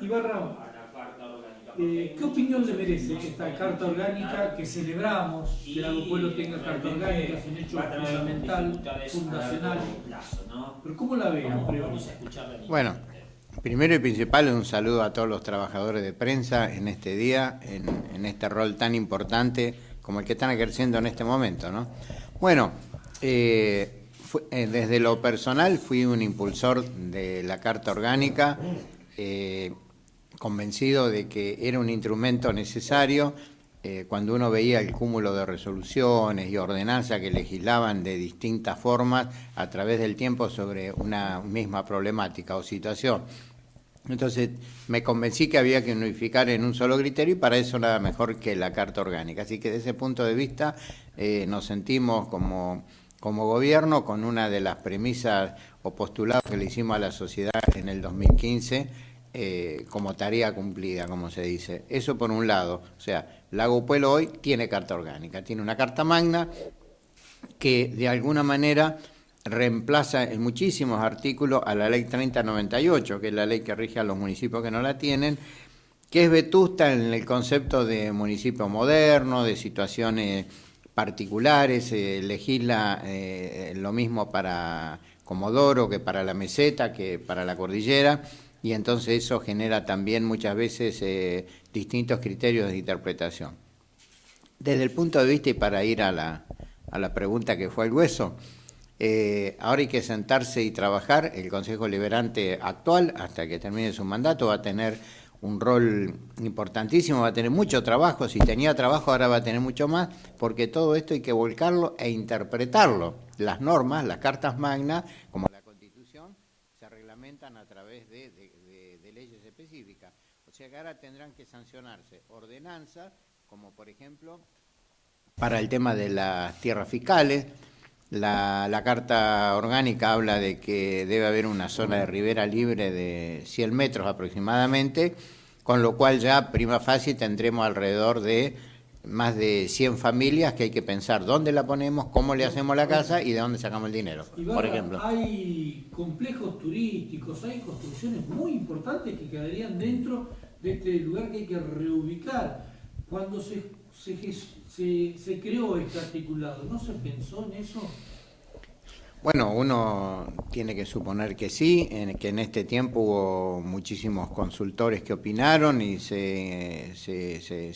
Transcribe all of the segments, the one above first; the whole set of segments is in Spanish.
Ibarra, ¿qué opinión le merece esta carta orgánica que celebramos, que el Agropueblo tenga carta orgánica? Es un hecho fundamental, fundacional. Pero ¿cómo la ve a priori? Bueno, primero y principal, un saludo a todos los trabajadores de prensa en este día, en este rol tan importante como el que están ejerciendo en este momento, ¿no? Bueno, desde lo personal fui un impulsor de la Carta Orgánica, convencido de que era un instrumento necesario cuando uno veía el cúmulo de resoluciones y ordenanzas que legislaban de distintas formas a través del tiempo sobre una misma problemática o situación. Entonces me convencí que había que unificar en un solo criterio y para eso nada mejor que la Carta Orgánica. Así que desde ese punto de vista nos sentimos como gobierno con una de las premisas o postulados que le hicimos a la sociedad en el 2015 como tarea cumplida, como se dice. Eso por un lado, o sea, Lago Puelo hoy tiene Carta Orgánica, tiene una Carta Magna que de alguna manera reemplaza en muchísimos artículos a la ley 3098, que es la ley que rige a los municipios que no la tienen, que es vetusta en el concepto de municipio moderno, de situaciones particulares, legisla lo mismo para Comodoro que para la meseta, que para la cordillera, y entonces eso genera también muchas veces distintos criterios de interpretación. Desde el punto de vista, y para ir a la pregunta que fue el hueso, ahora hay que sentarse y trabajar. El Consejo Liberante actual, hasta que termine su mandato, va a tener un rol importantísimo, va a tener mucho trabajo. Si tenía trabajo, ahora va a tener mucho más, porque todo esto hay que volcarlo e interpretarlo. Las normas, las cartas magnas, como la Constitución, se reglamentan a través de leyes específicas. O sea que ahora tendrán que sancionarse ordenanzas, como por ejemplo, para el tema de las tierras fiscales. La Carta Orgánica habla de que debe haber una zona de ribera libre de 100 metros aproximadamente, con lo cual ya prima facie tendremos alrededor de más de 100 familias que hay que pensar dónde la ponemos, cómo le hacemos la casa y de dónde sacamos el dinero, por ejemplo. Hay complejos turísticos, hay construcciones muy importantes que quedarían dentro de este lugar que hay que reubicar. Cuando se creó este articulado, ¿no se pensó en eso? Bueno, uno tiene que suponer que sí, que en este tiempo hubo muchísimos consultores que opinaron y se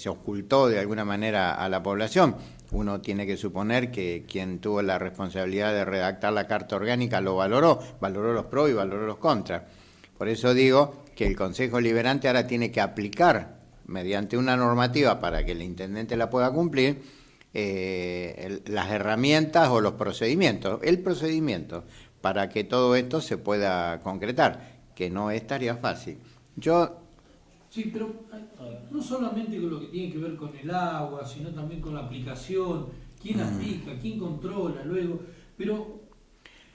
ocultó de alguna manera a la población. Uno tiene que suponer que quien tuvo la responsabilidad de redactar la Carta Orgánica lo valoró los pros y valoró los contras. Por eso digo que el Consejo Liberante ahora tiene que aplicar mediante una normativa para que el intendente la pueda cumplir, las herramientas o los procedimientos, el procedimiento para que todo esto se pueda concretar, que no es tarea fácil. Sí, pero no solamente con lo que tiene que ver con el agua, sino también con la aplicación, quién aplica, quién controla luego, pero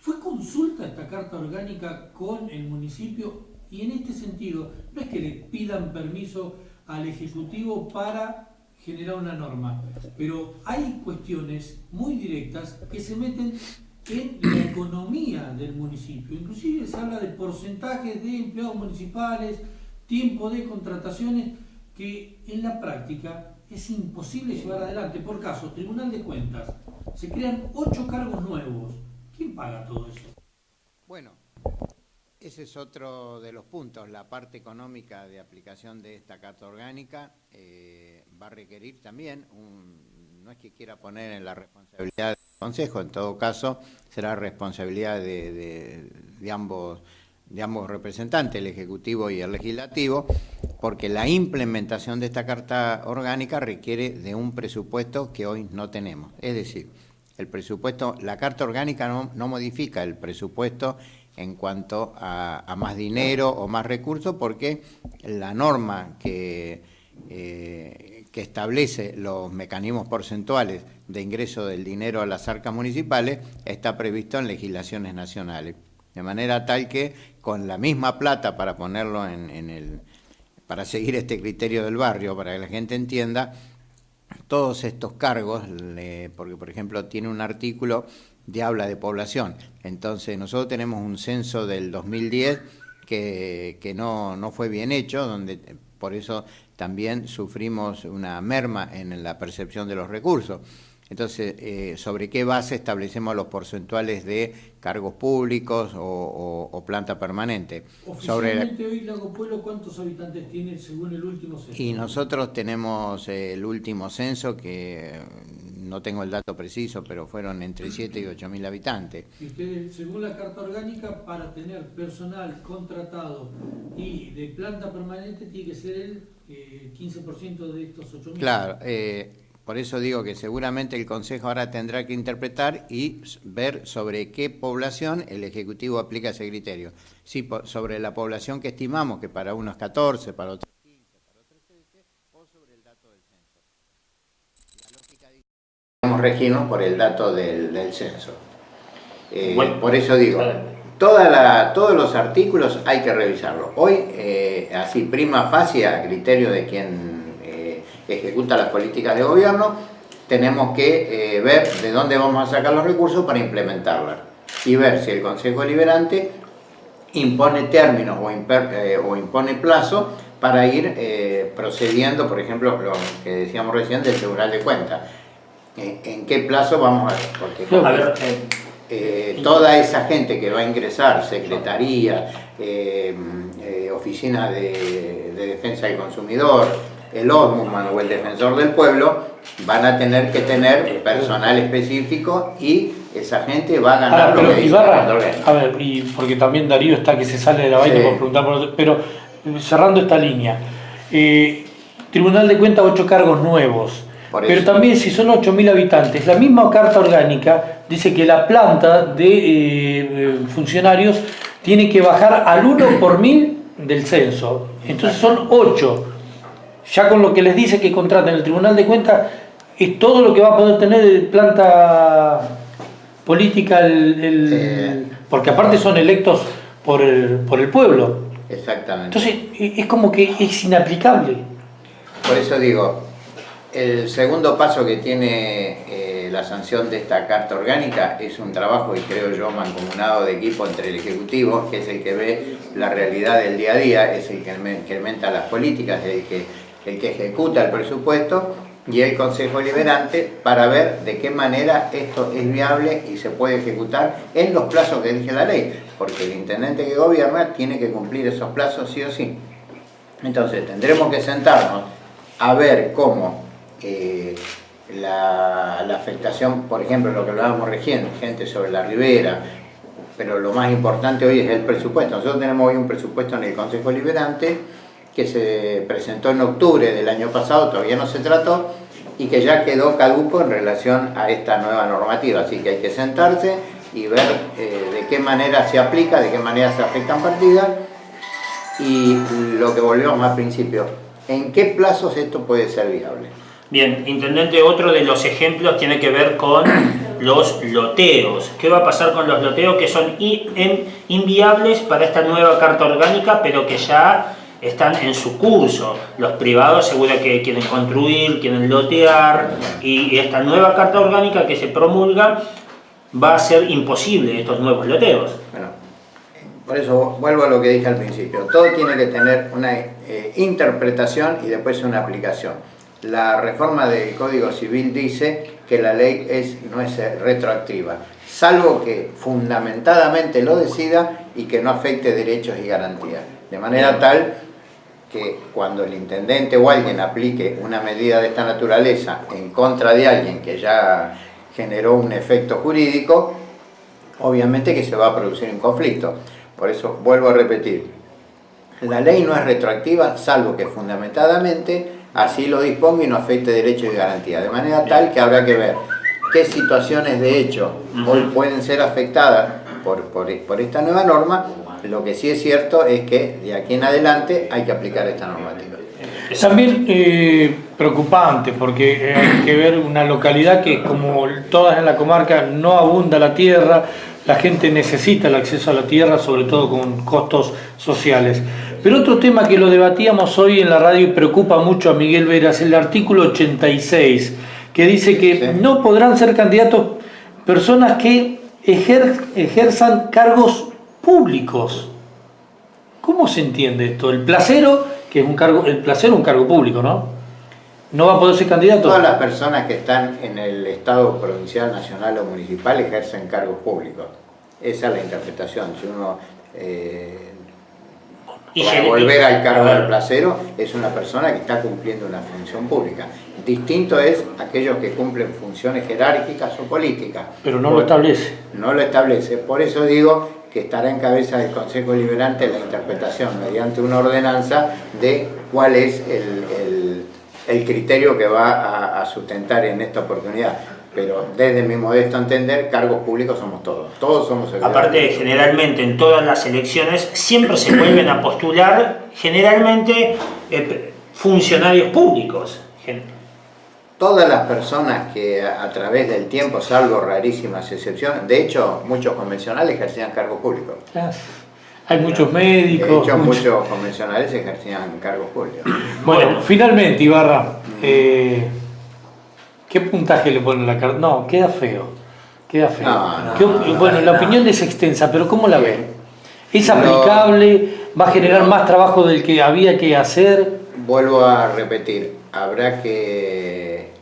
¿fue consulta esta Carta Orgánica con el municipio? Y en este sentido, no es que le pidan permiso al Ejecutivo para generar una norma, pero hay cuestiones muy directas que se meten en la economía del municipio. Inclusive se habla de porcentajes de empleados municipales, tiempo de contrataciones, que en la práctica es imposible llevar adelante. Por caso, Tribunal de Cuentas, se crean 8 cargos nuevos. ¿Quién paga todo eso? Bueno, ese es otro de los puntos. La parte económica de aplicación de esta Carta Orgánica va a requerir también, no es que quiera poner en la responsabilidad del Consejo, en todo caso será responsabilidad de ambos representantes, el Ejecutivo y el Legislativo, porque la implementación de esta Carta Orgánica requiere de un presupuesto que hoy no tenemos. Es decir, el presupuesto, la Carta Orgánica no modifica el presupuesto en cuanto a más dinero o más recursos, porque la norma que establece los mecanismos porcentuales de ingreso del dinero a las arcas municipales está previsto en legislaciones nacionales. De manera tal que con la misma plata, para ponerlo para seguir este criterio del barrio, para que la gente entienda, todos estos cargos, porque por ejemplo tiene un artículo de habla de población. Entonces nosotros tenemos un censo del 2010 que no fue bien hecho, donde por eso también sufrimos una merma en la percepción de los recursos. Entonces, ¿sobre qué base establecemos los porcentuales de cargos públicos o planta permanente? Oficialmente hoy Lago Pueblo, ¿cuántos habitantes tiene según el último censo? Y nosotros tenemos el último censo, que no tengo el dato preciso, pero fueron entre 7 y 8.000 habitantes. Y ustedes, según la Carta Orgánica, para tener personal contratado y de planta permanente, tiene que ser el 15% de estos 8.000. Claro, por eso digo que seguramente el Consejo ahora tendrá que interpretar y ver sobre qué población el Ejecutivo aplica ese criterio. Sí, sobre la población que estimamos, que para unos 14, para otros 15, para otros 13, o sobre el dato del censo. La lógica dice que debemos regirnos por el dato del censo. Por eso digo, todos los artículos hay que revisarlos. Hoy, así prima facie, a criterio de quien ejecuta las políticas de gobierno, tenemos que ver de dónde vamos a sacar los recursos para implementarlas y ver si el Consejo Deliberante impone términos o impone plazo para ir procediendo, por ejemplo, lo que decíamos recién del Tribunal de Cuentas. ¿En qué plazo vamos a ver? Porque toda esa gente que va a ingresar, secretaría, oficina de defensa del consumidor, el Ombudsman o el Defensor del Pueblo, van a tener que tener personal específico y esa gente va a ganar lo que dice Ibarra, a ver, y porque también Darío está que se sale de la vaina por preguntar por... Pero cerrando esta línea, Tribunal de Cuentas 8 cargos nuevos, pero también si son 8.000 habitantes, la misma Carta Orgánica dice que la planta de funcionarios tiene que bajar al 1 por 1.000 del censo, entonces son 8. Ya con lo que les dice que contraten el Tribunal de Cuentas, es todo lo que va a poder tener de planta política, porque aparte son electos por el pueblo. Exactamente. Entonces, es como que es inaplicable. Por eso digo, el segundo paso que tiene la sanción de esta Carta Orgánica es un trabajo, y creo yo, mancomunado de equipo entre el Ejecutivo, que es el que ve la realidad del día a día, es el que incrementa las políticas, el que ejecuta el presupuesto, y el Consejo Deliberante, para ver de qué manera esto es viable y se puede ejecutar en los plazos que elige la ley, porque el intendente que gobierna tiene que cumplir esos plazos sí o sí. Entonces tendremos que sentarnos a ver cómo la afectación, por ejemplo, lo que hablábamos recién, gente sobre la ribera, pero lo más importante hoy es el presupuesto. Nosotros tenemos hoy un presupuesto en el Consejo Deliberante que se presentó en octubre del año pasado, todavía no se trató, y que ya quedó caduco en relación a esta nueva normativa. Así que hay que sentarse y ver de qué manera se aplica, de qué manera se afectan partidas, y lo que volvemos al principio, ¿en qué plazos esto puede ser viable? Bien, intendente, otro de los ejemplos tiene que ver con los loteos. ¿Qué va a pasar con los loteos que son inviables para esta nueva Carta Orgánica, pero que ya están en su curso? Los privados seguro que quieren construir, quieren lotear, y esta nueva Carta Orgánica que se promulga va a ser imposible estos nuevos loteos. Bueno, por eso vuelvo a lo que dije al principio, todo tiene que tener una interpretación y después una aplicación. La reforma del Código Civil dice que la ley no es retroactiva, salvo que fundamentadamente lo decida y que no afecte derechos y garantías, de manera tal que cuando el intendente o alguien aplique una medida de esta naturaleza en contra de alguien que ya generó un efecto jurídico, obviamente que se va a producir un conflicto. Por eso vuelvo a repetir, la ley no es retroactiva, salvo que fundamentadamente así lo disponga y no afecte derechos y garantías, de manera tal que habrá que ver qué situaciones de hecho hoy pueden ser afectadas por esta nueva norma. Lo que sí es cierto es que de aquí en adelante hay que aplicar esta normativa. También preocupante, porque hay que ver una localidad que, como todas en la comarca, no abunda la tierra, la gente necesita el acceso a la tierra, sobre todo con costos sociales. Pero otro tema que lo debatíamos hoy en la radio y preocupa mucho a Miguel Vera es el artículo 86, que dice que no podrán ser candidatos personas que ejerzan cargos públicos. ¿Cómo se entiende esto? El placero, que es un cargo, el placero es un cargo público, ¿no? No va a poder ser candidato. Todas las personas que están en el Estado provincial, nacional o municipal ejercen cargos públicos. Esa es la interpretación. Si uno, para volver al cargo del placero, es una persona que está cumpliendo una función pública. Distinto es aquellos que cumplen funciones jerárquicas o políticas. Pero no lo establece. No lo establece. Por eso digo que estará en cabeza del Consejo Deliberante la interpretación mediante una ordenanza de cuál es el criterio que va a sustentar en esta oportunidad. Pero desde mi modesto entender, cargos públicos somos todos. Todos somos servidores. Aparte, generalmente en todas las elecciones siempre se vuelven a postular, generalmente, funcionarios públicos. Todas las personas que a través del tiempo, salvo rarísimas excepciones, de hecho, muchos convencionales ejercían cargos públicos. Hay muchos médicos. De hecho, muchos convencionales ejercían cargos públicos. Bueno, finalmente, Ibarra, ¿qué puntaje le ponen a la carta? No, queda feo. Queda feo. Bueno, la opinión es extensa, pero ¿cómo la ven? ¿Es aplicable? ¿Va a generar más trabajo del que había que hacer? Vuelvo a repetir,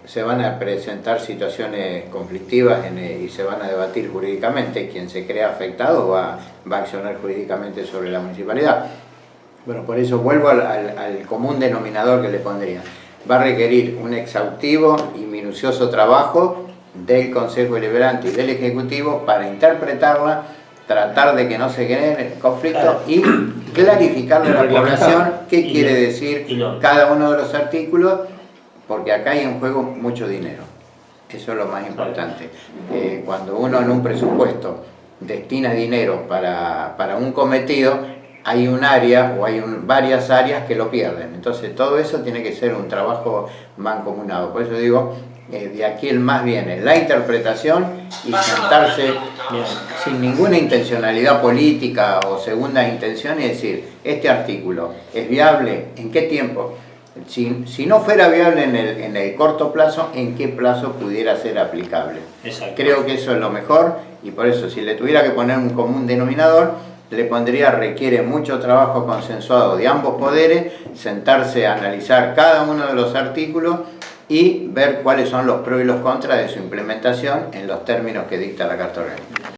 se van a presentar situaciones conflictivas y se van a debatir jurídicamente. Quien se crea afectado va a accionar jurídicamente sobre la municipalidad. Bueno, por eso vuelvo al común denominador que le pondría. Va a requerir un exhaustivo y minucioso trabajo del Consejo Deliberante y del Ejecutivo para interpretarla, tratar de que no se genere conflicto y clarificarle a la población qué quiere decir cada uno de los artículos, porque acá hay en juego mucho dinero. Eso es lo más importante. Cuando uno en un presupuesto destina dinero para un cometido, hay un área o hay varias áreas que lo pierden. Entonces todo eso tiene que ser un trabajo mancomunado. Por eso digo, de aquí el más viene la interpretación y sentarse sin ninguna intencionalidad política o segundas intenciones y decir, este artículo es viable, ¿en qué tiempo? Si no fuera viable en el corto plazo, ¿en qué plazo pudiera ser aplicable? Exacto. Creo que eso es lo mejor y por eso si le tuviera que poner un común denominador, le pondría requiere mucho trabajo consensuado de ambos poderes, sentarse a analizar cada uno de los artículos y ver cuáles son los pros y los contras de su implementación en los términos que dicta la Carta Orgánica.